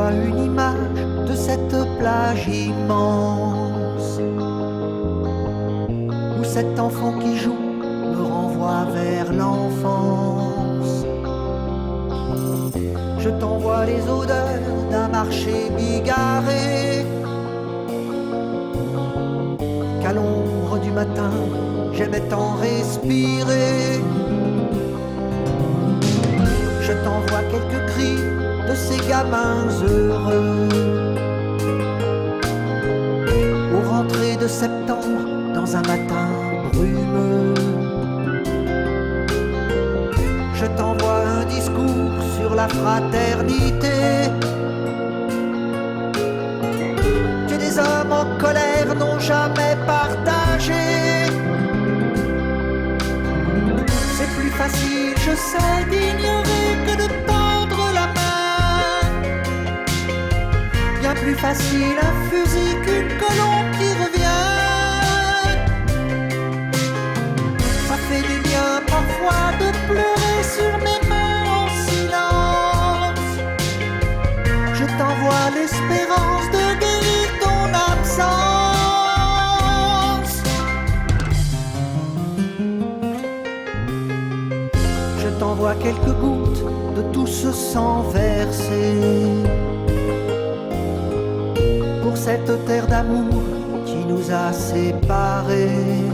t'envoie une image de cette plage immense où cet enfant qui joue me renvoie vers l'enfance. Je t'envoie les odeurs d'un marché bigarré qu'à l'ombre du matin j'aimais tant respirer. Je t'envoie quelques cris de ces gamins heureux aux rentrées de septembre dans un matin brumeux. Je t'envoie un discours sur la fraternité que des hommes en colère n'ont jamais partagé. C'est plus facile, je sais, d'ignorer que de tendre la main. Bien plus facile un fusil qu'une colombe qui revient. Ça fait du bien parfois de pleurer sur mes mains en silence. Je t'envoie l'espérance de guérir ton absence. Je t'envoie quelques gouttes de tout ce sang versé pour cette terre d'amour qui nous a séparés.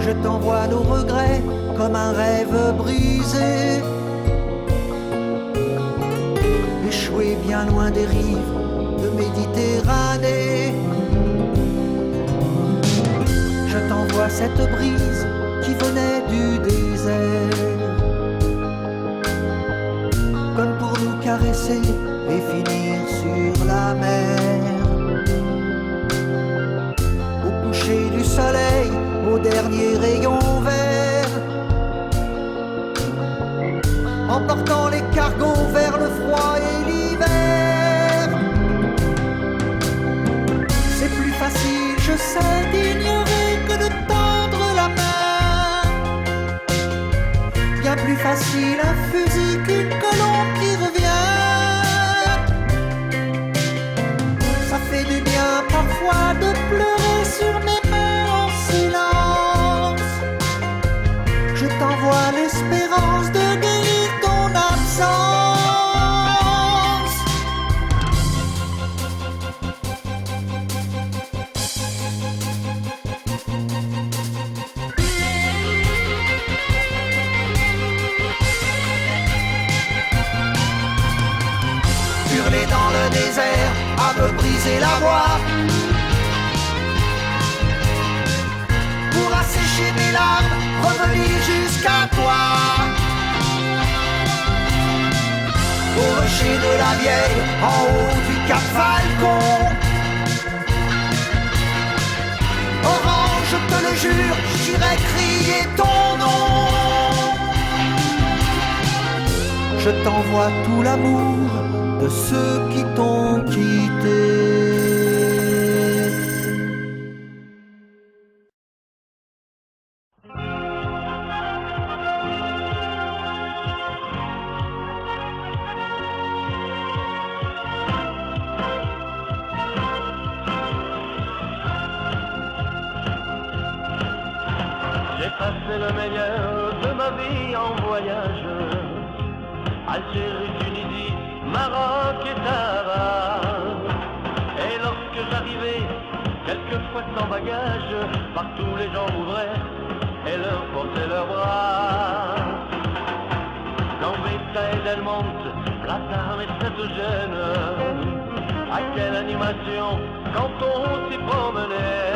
Je t'envoie nos regrets comme un rêve brisé, échoué bien loin des rives de Méditerranée. Je t'envoie cette brise qui venait du désert, comme pour nous caresser et finir sur la mer. Au coucher du soleil, au dernier rayon vert, emportant les cargos vers le froid et l'hiver. C'est plus facile, je sais, d'ignorer que de tendre la main. Bien plus facile un fusil qu'une colombe qui revient. Ça fait du bien parfois de pleurer sur mes mains en silence. Je t'envoie l'espérance de guérir ton absence. Hurler dans le désert, à me briser la voix, pour assécher mes larmes, revenir jusqu'à toi. Au rocher de la Vieille, en haut du Cap Falcon, Orange, je te le jure, j'irai crier ton nom. Je t'envoie tout l'amour de ceux qui t'ont quitté. J'ai passé le meilleur de ma vie en voyage, Algérie, Tunisie, Maroc et Taras. Et lorsque j'arrivais, quelquefois sans bagage, partout les gens m'ouvraient et leur portaient leurs bras. Gambetta et Delmonte, Plaza et Sainte-Eugène, à quelle animation quand on s'y promenait.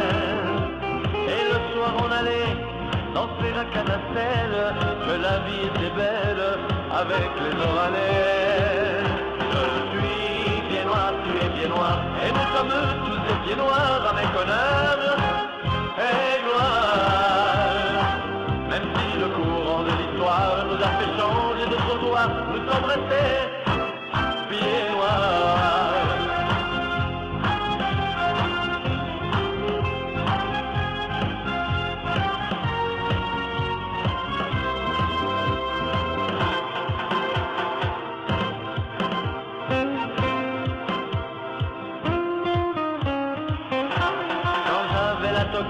Et le soir on allait danser à Canastelle, que la vie était belle avec les Oranais. Je suis viennois, tu es viennois, et nous sommes tous des pieds noirs avec honneur et gloire. Même si le courant de l'histoire nous a fait changer de trottoir, nous sommes restés pieds noirs.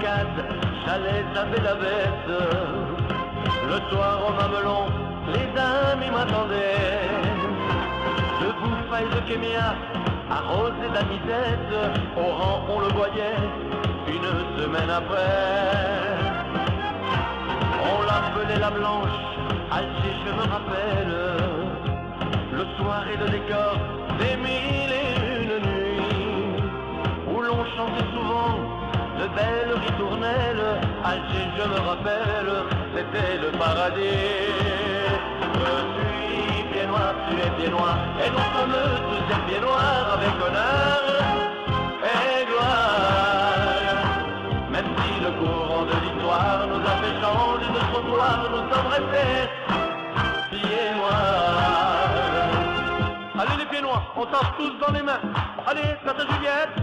barricade, j'allais taper la bête. Le soir au mamelon, les amis m'attendaient. Debout, faille de Kémia, arrosé d'anisette, au rang on le voyait, une semaine après. On l'appelait la Blanche, Alger je me rappelle. Le soir et le décor des 1001 nuits, où l'on chantait souvent de belles ritournelles. Alger je me rappelle, c'était le paradis. Je suis pied noir, tu es pied noir, et nous sommes tous des pieds noirs avec honneur et gloire. Même si le courant de l'histoire nous a fait changer de trottoir, nous sommes restés pieds noirs. Allez les pieds noirs, on tape tous dans les mains. Allez, tata Juliette,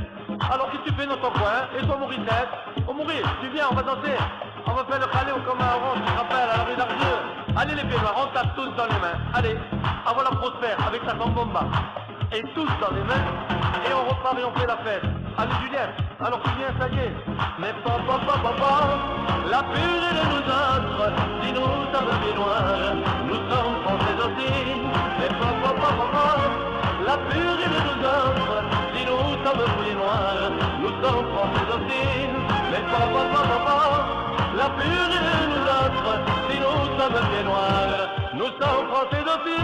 alors qu'est-ce que tu fais dans ton coin? Et toi Mauricette? Oh Maurice, tu viens, on va danser. On va faire le khaléo comme un rond, tu te rappelles, à la rue d'Argeux. Allez les pieds noirs, on tape tous dans les mains. Allez, avant la Prospère avec sa gambomba. Et tous dans les mains, et on repart et on fait la fête. Allez Juliette, alors tu viens, ça y est. Mais papa, la purée de nous autres, si nous sommes pieds noirs, nous sommes français aussi. Mais papa, la purée de nous autres, si nous sommes pieds noirs, nous sommes français aussi. Mais papa, la purée de nous autres, si nous sommes pieds noirs, nous sommes français aussi.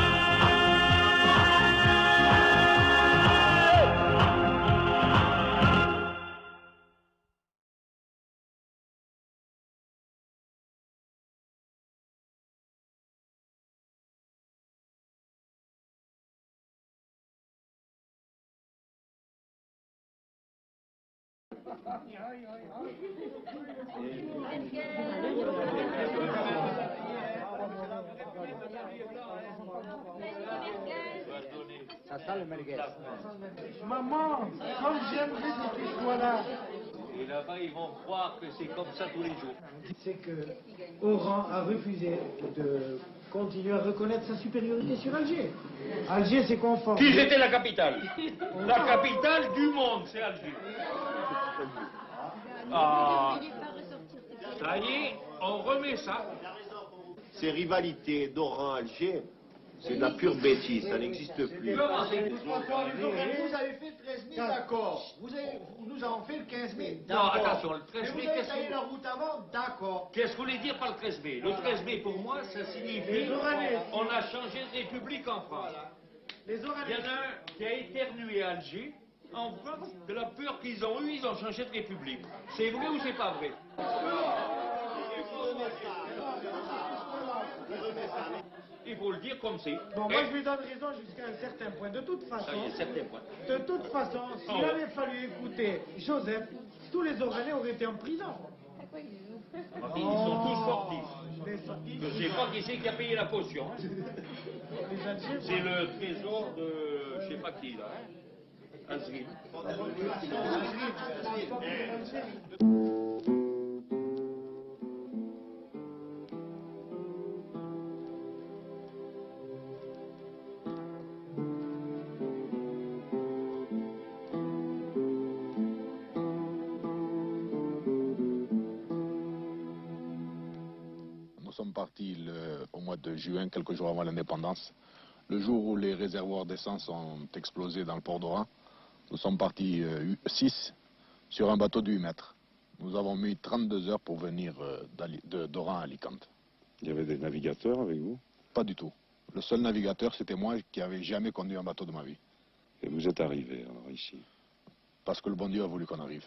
Ça sent le merguez. Maman, comme j'aimerais que tu sois là. Et là-bas, ils vont croire que c'est comme ça tous les jours. C'est que Oran a refusé de continuer à reconnaître sa supériorité sur Alger. Alger s'est conforme. Qui était la capitale? La capitale du monde, c'est Alger. Ah, ça y est, on remet ça. Ces rivalités d'Oran-Alger, c'est de la pure bêtise, ça n'existe plus. Comment c'est? Vous avez fait 13 000, d'accord. Vous nous avons fait le 15 000, Non, d'accord. attention, le 13 Mais 000, vous avez qu'est-ce taillé que... la route avant, d'accord. Qu'est-ce que vous voulez dire par le 13 mai? Le 13 mai, pour moi, ça signifie on a changé de république en France. Les Il y Oranais. en a un qui a éternué à Alger. En France, de la peur qu'ils ont eue, ils ont changé de république. C'est vrai ou c'est pas vrai? Il faut le dire comme c'est. Bon, moi je lui donne raison jusqu'à un certain point. De toute façon, Ça y est, certain point. s'il Oh. avait fallu écouter Joseph, tous les Oranais auraient été en prison. Ils sont tous sportifs. Les, Je sais pas qui c'est qui a payé la potion. les Algériens. C'est le trésor de je sais pas qui là. Hein? Azri. Nous sommes partis au mois de juin, quelques jours avant l'indépendance. Le jour où les réservoirs d'essence ont explosé dans le port d'Oran, nous sommes partis 6 sur un bateau de 8 mètres. Nous avons mis 32 heures pour venir d'Oran à Alicante. Il y avait des navigateurs avec vous? Pas du tout. Le seul navigateur, c'était moi qui n'avais jamais conduit un bateau de ma vie. Et vous êtes arrivé alors ici? Parce que le bon Dieu a voulu qu'on arrive.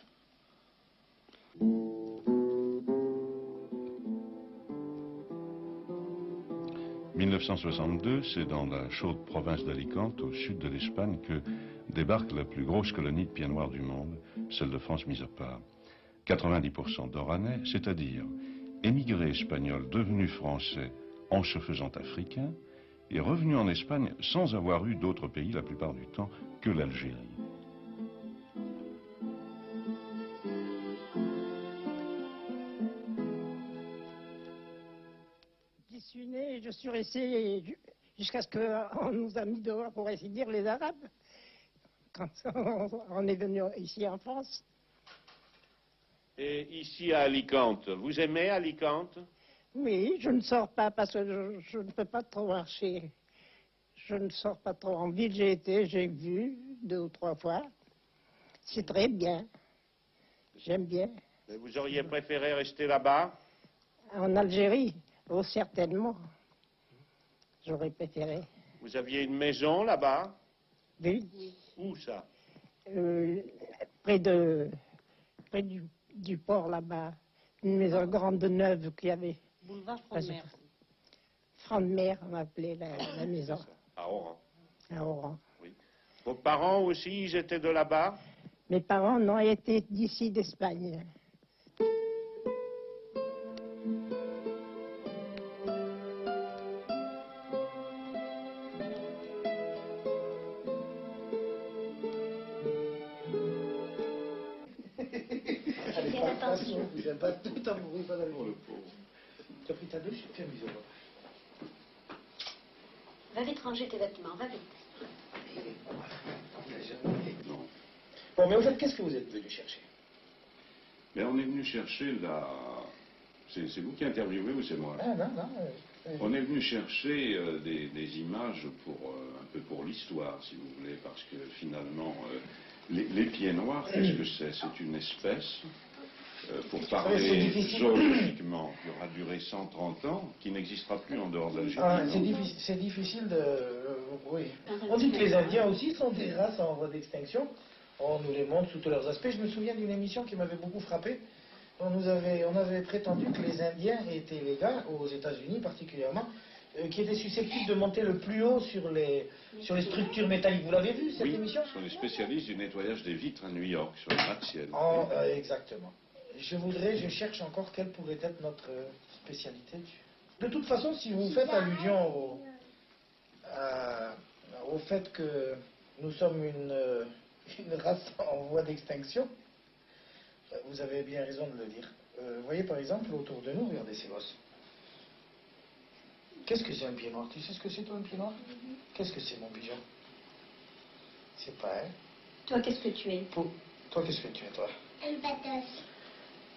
En 1962, c'est dans la chaude province d'Alicante, au sud de l'Espagne, que débarque la plus grosse colonie de pieds noirs du monde, celle de France mise à part. 90% d'Oranais, c'est-à-dire émigrés espagnols devenus français en se faisant africains, et revenus en Espagne sans avoir eu d'autre pays la plupart du temps que l'Algérie. J'y suis né et je suis resté jusqu'à ce qu'on nous a mis dehors, pour ainsi dire, les Arabes, quand on est venu ici en France. Et ici à Alicante, vous aimez Alicante? Oui, je ne sors pas parce que je ne peux pas trop marcher. Je ne sors pas trop en ville. J'ai vu 2 ou 3 fois. C'est très bien. J'aime bien. Mais vous auriez préféré rester là-bas? En Algérie, oh, certainement. J'aurais préféré. Vous aviez une maison là-bas? Oui. Où ça? Près du port là-bas. Une maison grande neuve qu'il y avait. Boulevard Front-de-Mer. Front-de-Mer, on appelait la maison. À Oran. À Oran. Oui. Vos parents aussi, ils étaient de là-bas? Mes parents n'ont été d'ici, d'Espagne. Allez, pas attention, vous n'avez pas tout amoureux, pas d'amour. Tu as pris ta douche? Tiens, bisous. Va vite ranger tes vêtements, va vite. Bon, mais au fait, qu'est-ce que vous êtes venu chercher? Mais on est venu chercher la... C'est vous qui interviewez ou c'est moi? Ah, non, non. On est venu chercher des images un peu pour l'histoire, si vous voulez, parce que finalement, les pieds noirs, qu'est-ce que c'est? C'est une espèce, pour parler zoologiquement, qui aura duré 130 ans, qui n'existera plus en dehors de l'Algérie. Ah, c'est difficile de... oui. On dit que les Indiens aussi sont des races en voie d'extinction. On nous les montre sous tous leurs aspects. Je me souviens d'une émission qui m'avait beaucoup frappé. On avait prétendu que les Indiens étaient les gars, aux États-Unis particulièrement, qui étaient susceptibles de monter le plus haut sur les structures métalliques. Vous l'avez vu, cette émission? Ce sont les spécialistes du nettoyage des vitres à New York, sur le gratte-ciel. Exactement. Je cherche encore quelle pourrait être notre spécialité. De toute façon, si vous faites allusion au fait que nous sommes une race en voie d'extinction, vous avez bien raison de le dire. Vous voyez par exemple autour de nous, regardez ces gosses. Qu'est-ce que c'est un pied noir? Tu sais ce que c'est toi un pied noir? Qu'est-ce que c'est mon pigeon? C'est pas, hein? Toi, qu'est-ce que tu es? Toi, qu'est-ce que tu es, toi? Un patos.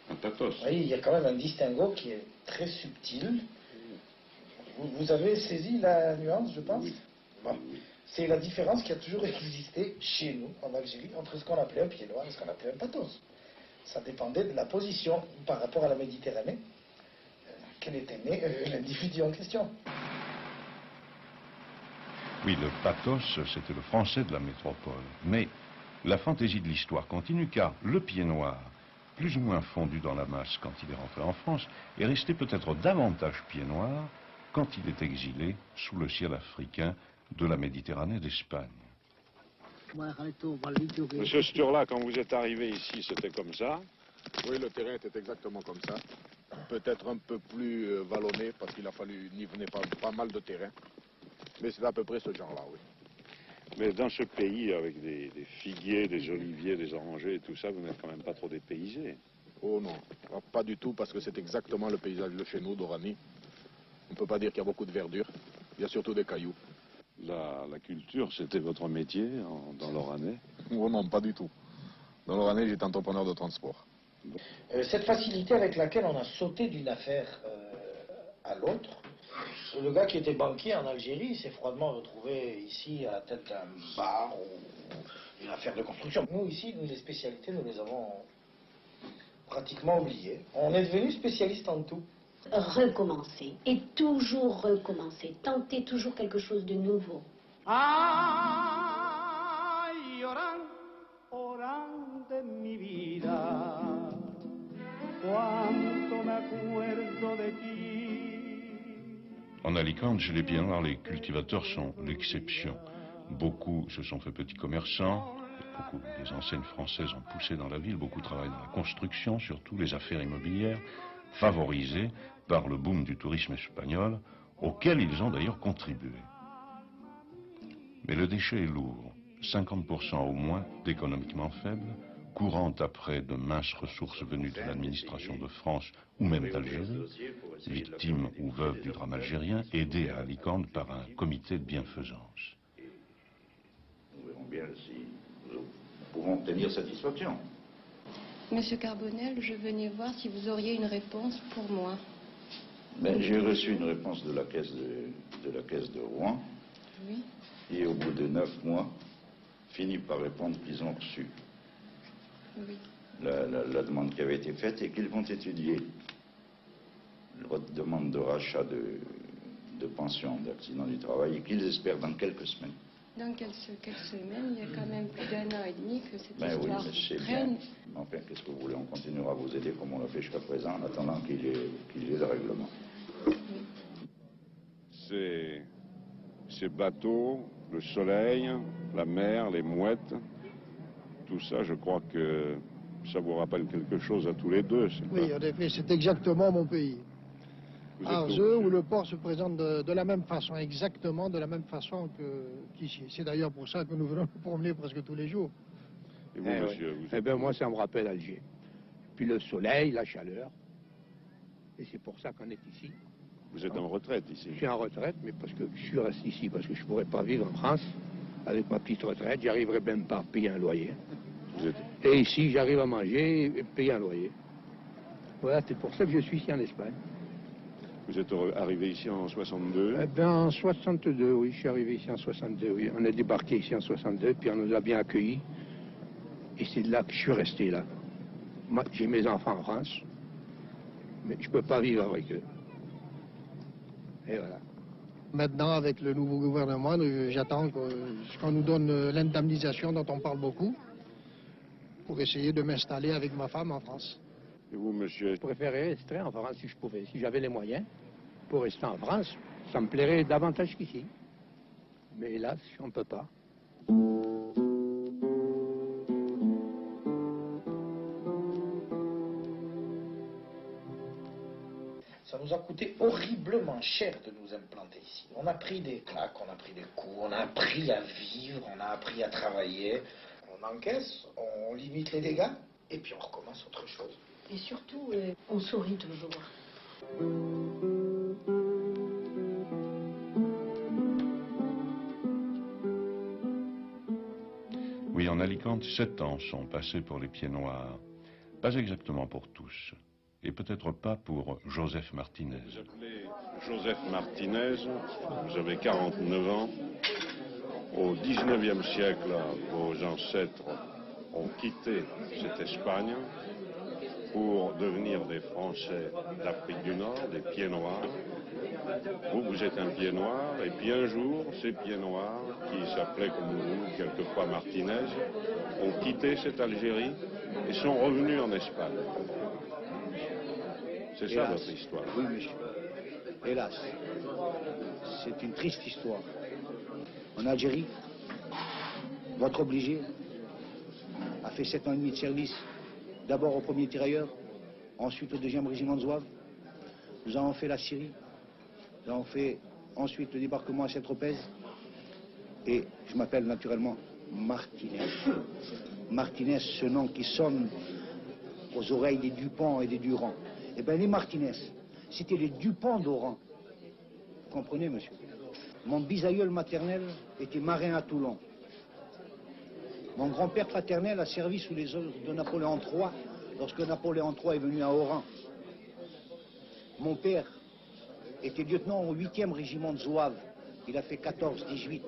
Un patos. Oui, il y a quand même un distinguo qui est très subtil. Vous avez saisi la nuance, je pense? Oui. Bon. C'est la différence qui a toujours existé chez nous, en Algérie, entre ce qu'on appelait un pied noir et ce qu'on appelait un patos. Ça dépendait de la position par rapport à la Méditerranée. Quel était né l'individu en question. Oui, le pathos, c'était le français de la métropole. Mais la fantaisie de l'histoire continue, car le pied noir, plus ou moins fondu dans la masse quand il est rentré en France, est resté peut-être davantage pied noir quand il est exilé sous le ciel africain de la Méditerranée d'Espagne. Monsieur Sturla, quand vous êtes arrivé ici, c'était comme ça? Oui, le terrain était exactement comme ça. Peut-être un peu plus vallonné, parce qu'il a fallu niveler pas mal de terrain. Mais c'est à peu près ce genre-là, oui. Mais dans ce pays, avec des figuiers, des oliviers, des orangers et tout ça, vous n'êtes quand même pas trop dépaysé? Oh non, pas du tout, parce que c'est exactement le paysage de chez nous, d'Oranie. On ne peut pas dire qu'il y a beaucoup de verdure. Il y a surtout des cailloux. La culture, c'était votre métier dans l'Oranais? Oh non, pas du tout. Dans l'Oranais, j'étais entrepreneur de transport. Cette facilité avec laquelle on a sauté d'une affaire à l'autre, le gars qui était banquier en Algérie s'est froidement retrouvé ici à la tête d'un bar ou une affaire de construction. Nous, ici, les spécialités, nous les avons pratiquement oubliées. On est devenu spécialiste en tout. Recommencer, et toujours recommencer, tenter toujours quelque chose de nouveau. Ay, orán de mi vida, cuánto me acuerdo de ti. En Alicante, chez les pieds noirs, les cultivateurs sont l'exception. Beaucoup se sont fait petits commerçants, beaucoup des enseignes françaises ont poussé dans la ville, beaucoup travaillent dans la construction, surtout les affaires immobilières, favorisées par le boom du tourisme espagnol, auquel ils ont d'ailleurs contribué. Mais le déchet est lourd, 50% au moins d'économiquement faible, courant après de minces ressources venues de l'administration de France ou même d'Algérie, victimes ou veuves du drame algérien, aidées à Alicante par un comité de bienfaisance. Nous verrons bien si nous pouvons obtenir satisfaction. Monsieur Carbonel, je venais voir si vous auriez une réponse pour moi. Ben, j'ai reçu une réponse de la caisse de Rouen. Oui. Et au bout de 9 mois, fini par répondre qu'ils ont reçu oui. la demande qui avait été faite et qu'ils vont étudier votre demande de rachat de pension d'accident du travail et qu'ils espèrent dans quelques semaines. Dans quelques semaines, il y a quand même plus d'1 an et demi que cette histoire oui, traîne. Enfin, qu'est-ce que vous voulez? On continuera à vous aider comme on l'a fait jusqu'à présent, en attendant qu'il y ait le règlement. Ces bateaux, le soleil, la mer, les mouettes, tout ça, je crois que ça vous rappelle quelque chose à tous les deux. Oui, en effet, c'est exactement mon pays. Arzeux, où le port se présente de la même façon, exactement de la même façon qu'ici. C'est d'ailleurs pour ça que nous venons nous promener presque tous les jours. Et vous, monsieur, vous Eh bien, moi, ça me rappelle Alger. Puis le soleil, la chaleur. Et c'est pour ça qu'on est ici. Vous êtes en retraite ici? Je suis en retraite, mais parce que je suis resté ici, parce que je ne pourrais pas vivre en France avec ma petite retraite. J'arriverai même pas à payer un loyer. Et ici, j'arrive à manger et payer un loyer. Voilà, c'est pour ça que je suis ici en Espagne. Vous êtes arrivé ici en 62? Eh bien, en 62, oui, je suis arrivé ici en 62, oui. On a débarqué ici en 62, puis on nous a bien accueillis. Et c'est de là que je suis resté, là. Moi, j'ai mes enfants en France, mais je ne peux pas vivre avec eux. Et voilà. Maintenant, avec le nouveau gouvernement, j'attends qu'on nous donne l'indemnisation dont on parle beaucoup, pour essayer de m'installer avec ma femme en France. Et vous, monsieur? Je préférerais rester en France si je pouvais. Si j'avais les moyens pour rester en France, ça me plairait davantage qu'ici. Mais hélas, on ne peut pas. Ça nous a coûté horriblement cher de nous implanter ici. On a pris des claques, on a pris des coups, on a appris à vivre, on a appris à travailler. On encaisse, on limite les dégâts, et puis on recommence autre chose. Et surtout, on sourit toujours. Oui, en Alicante, 7 ans sont passés pour les Pieds Noirs. Pas exactement pour tous. Et peut-être pas pour Joseph Martinez. Vous appelez Joseph Martinez, vous avez 49 ans. Au 19e siècle, vos ancêtres ont quitté cette Espagne pour devenir des Français d'Afrique du Nord, des Pieds Noirs. Vous êtes un Pied Noir, et puis un jour, ces Pieds Noirs, qui s'appelaient comme vous, quelquefois Martinez, ont quitté cette Algérie et sont revenus en Espagne. C'est ça votre histoire? Oui, monsieur. Hélas, c'est une triste histoire. En Algérie, votre obligé a fait 7 ans et demi de service, d'abord au 1er tirailleur, ensuite au 2e régiment de Zouaves. Nous avons fait la Syrie, nous avons fait ensuite le débarquement à Saint-Tropez, et je m'appelle naturellement Martinez. Martinez, ce nom qui sonne aux oreilles des Dupont et des Durand. Eh bien, les Martinez, c'était les Dupont d'Oran. Vous comprenez, monsieur? Mon bisaïeul maternel était marin à Toulon. Mon grand-père paternel a servi sous les ordres de Napoléon III, lorsque Napoléon III est venu à Oran. Mon père était lieutenant au 8e régiment de Zouaves. Il a fait 14-18,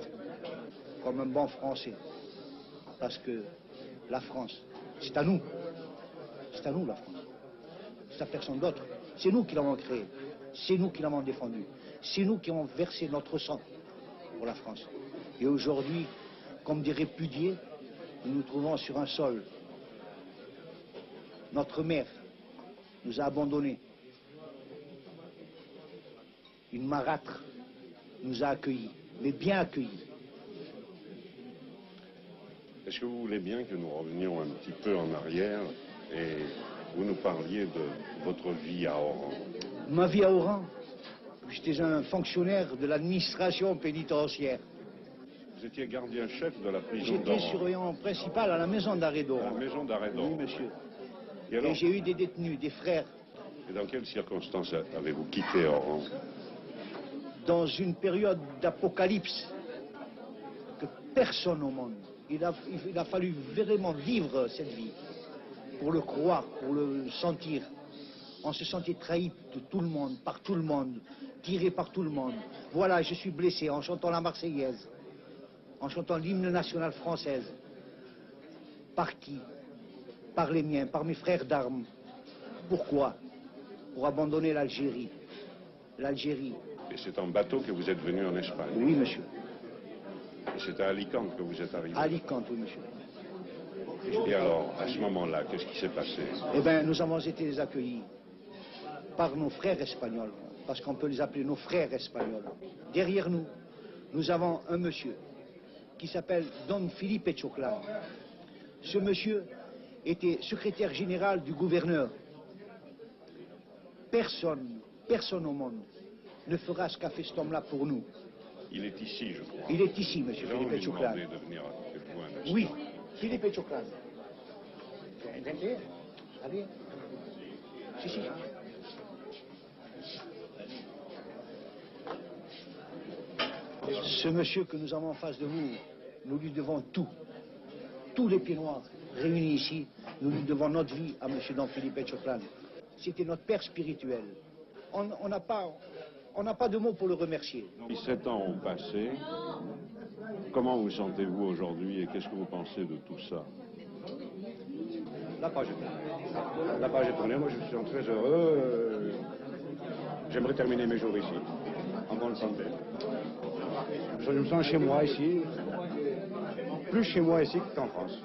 comme un bon Français. Parce que la France, c'est à nous. C'est à nous, la France. C'est à personne d'autre. C'est nous qui l'avons créé. C'est nous qui l'avons défendu. C'est nous qui avons versé notre sang pour la France. Et aujourd'hui, comme des répudiés, nous nous trouvons sur un sol. Notre mère nous a abandonnés. Une marâtre nous a accueillis, mais bien accueillis. Est-ce que vous voulez bien que nous revenions un petit peu en arrière et vous nous parliez de votre vie à Oran? Ma vie à Oran, j'étais un fonctionnaire de l'administration pénitentiaire. Vous étiez gardien-chef de la prison d'Oran? J'étais surveillant principal à la maison d'arrêt d'Oran. À la maison d'arrêt d'Oran? Oui, monsieur. Et j'ai eu des détenus, des frères. Et dans quelles circonstances avez-vous quitté Oran? Dans une période d'apocalypse que personne au monde. Il a fallu vraiment vivre cette vie pour le croire, pour le sentir. On se sentait trahi de tout le monde, par tout le monde, tiré par tout le monde. Voilà, je suis blessé en chantant la Marseillaise, en chantant l'hymne national française. Par qui? Par les miens, par mes frères d'armes. Pourquoi? Pour abandonner l'Algérie. L'Algérie. Et c'est en bateau que vous êtes venu en Espagne? Oui, monsieur. Et c'est à Alicante que vous êtes arrivé? À Alicante, oui, monsieur. Et alors, à ce moment-là, qu'est-ce qui s'est passé? Eh bien, nous avons été accueillis par nos frères espagnols, parce qu'on peut les appeler nos frères espagnols. Derrière nous, nous avons un monsieur qui s'appelle Don Felipe Choclan. Ce monsieur était secrétaire général du gouverneur. Personne au monde ne fera ce qu'a fait cet homme-là pour nous. Il est ici, je crois. Il est ici, monsieur Felipe Choclan. De venir à côté de vous un instant. Oui, Felipe Choclan. Allez. Si. Ce monsieur que nous avons en face de nous, nous lui devons tout. Tous les pieds noirs réunis ici, nous lui devons notre vie à monsieur Don Felipe Choclan. C'était notre père spirituel. On n'a pas de mots pour le remercier. 17 ans ont passé. Comment vous sentez-vous aujourd'hui et qu'est-ce que vous pensez de tout ça? La page est tournée. Moi, je suis très heureux. J'aimerais terminer mes jours ici, en bonne santé. Je me sens chez moi ici, plus chez moi ici qu'en France.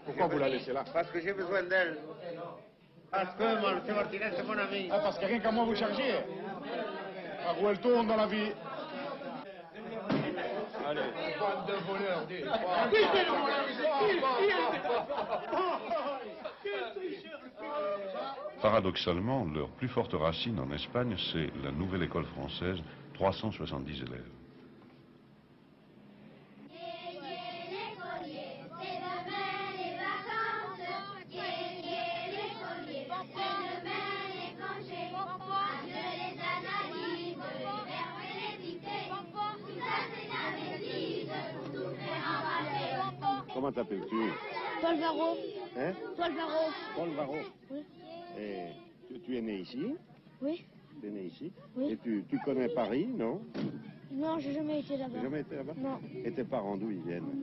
Pourquoi vous la laissez là? Parce que j'ai besoin d'elle. Parce que M. Martinez, c'est mon ami. Ah, parce que rien qu'à moi vous chargez. À où elle tourne dans la vie. Allez, bande de voleurs, dis. Paradoxalement, leur plus forte racine en Espagne, c'est la nouvelle école française, 370 élèves. Comment t'appelles-tu? Paul Varro. Hein? Paul Varro. Paul Varro. Oui. Et tu es né ici? Oui. Tu es né ici? Oui. Et tu connais Paris, non? Non, j'ai jamais été là-bas. Tu n'as jamais été là-bas? Non. Et tes parents, d'où ils viennent?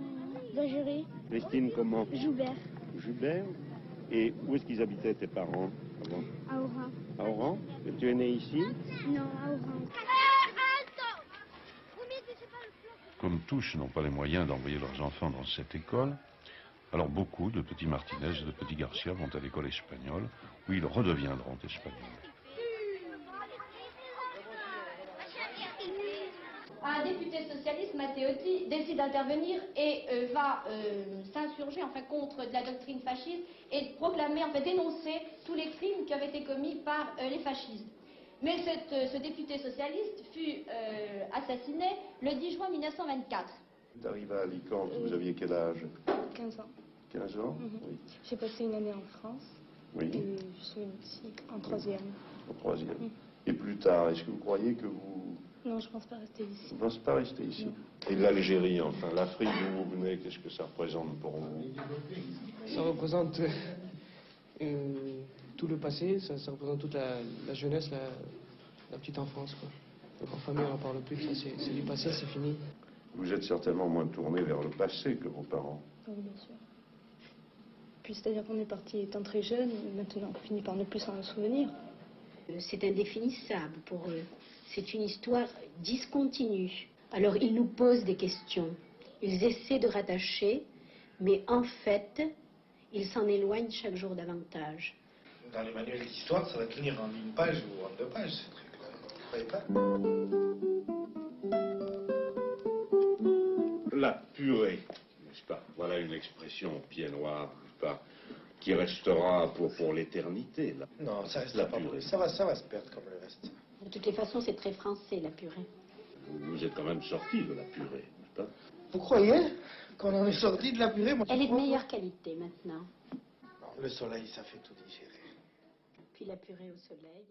D'Algérie. Christine, comment? Joubert. Joubert. Et où est-ce qu'ils habitaient, tes parents, avant? À Oran. À Oran? Et tu es né ici? Non, à Oran. Comme tous n'ont pas les moyens d'envoyer leurs enfants dans cette école, alors beaucoup de petits Martinez et de petits Garcia vont à l'école espagnole, où ils redeviendront espagnols. Un député socialiste, Matteotti, décide d'intervenir et va s'insurger contre la doctrine fasciste et proclamer, dénoncer tous les crimes qui avaient été commis par les fascistes. Mais ce député socialiste fut assassiné le 10 juin 1924. Vous arrivez à Alicante, vous aviez quel âge? 15 ans. 15 ans? Oui. J'ai passé une année en France. Oui. Et je suis ici en troisième. En troisième. Et plus tard, est-ce que vous croyez que vous... Non, je ne pense pas rester ici. Vous ne pensez pas rester ici? Et l'Algérie, enfin, l'Afrique d'où vous venez, qu'est-ce que ça représente pour vous? Ça représente tout le passé, ça représente toute la jeunesse, la petite enfance, quoi. Donc en famille, on n'en parle plus, c'est du passé, c'est fini. Vous êtes certainement moins tourné vers le passé que vos parents. Oui, bien sûr. Puis c'est-à-dire qu'on est parti étant très jeune, et maintenant on finit par ne plus s'en souvenir. C'est indéfinissable pour eux. C'est une histoire discontinue. Alors ils nous posent des questions. Ils essaient de rattacher, mais en fait, ils s'en éloignent chaque jour davantage. Dans les manuels d'histoire, ça va tenir en une page ou en 2 pages, c'est très clair. Vous croyez pas? La purée, n'est-ce pas? Voilà une expression pied noir, n'est-ce pas, qui restera pour l'éternité. Non, ça reste la pas purée. Ça va se perdre comme le reste. De toutes les façons, c'est très français, la purée. Vous êtes quand même sorti de la purée, n'est-ce pas? Vous croyez qu'on en est sorti de la purée? Moi, Elle est de meilleure qualité maintenant. Non, le soleil, ça fait tout digérer. Puis la purée au soleil...